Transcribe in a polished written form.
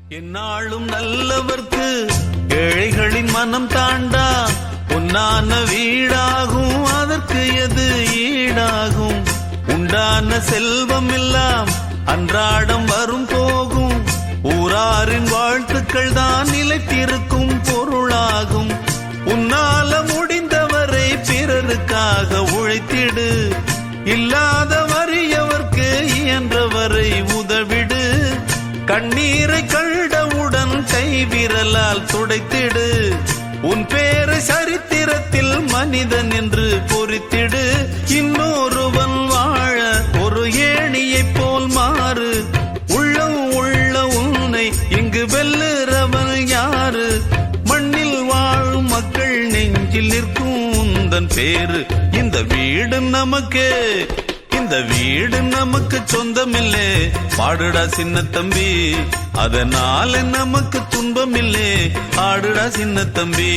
என்னாலும் நல்லவர்க்கு ஏழைகளின் மனம் தாண்டா பொன்னான வீடாகும் அதற்கு எது ஈடாகும் உண்டான செல்வம் எல்லாம் அன்றாடம் வரும் போகும் ஊராரின் வாழ்த்துக்கள் தான் நிலைத்திருக்கும் பொருளாகும் உன்னால முடிந்தவரை பிறருக்காக உழைத்திடு இல்லாத வறியவர்க்கு இயன்றவரை உதவிடு கண்ணீரை கண்டவுடன் கைவிரலால் துடைத்திடு உன் பேரை சரித்திரத்தில் மனிதன் என்று பொறித்திடு இன்னொருவன் வாழ ஒரு ஏணியைப் போல் மாறு உள்ளம் உள்ள உன்னை இங்கு வெல்லுறவன் யாரு மண்ணில் வாழும் மக்கள் நெஞ்சில் நிற்கும் உந்தன் பேரு இந்த வீடு நமக்கே இந்த வீடு நமக்கு சொந்தமில்லே பாடுடா சின்ன தம்பி அதனால நமக்கு துன்பமில்லே ஆடுடா சின்ன தம்பி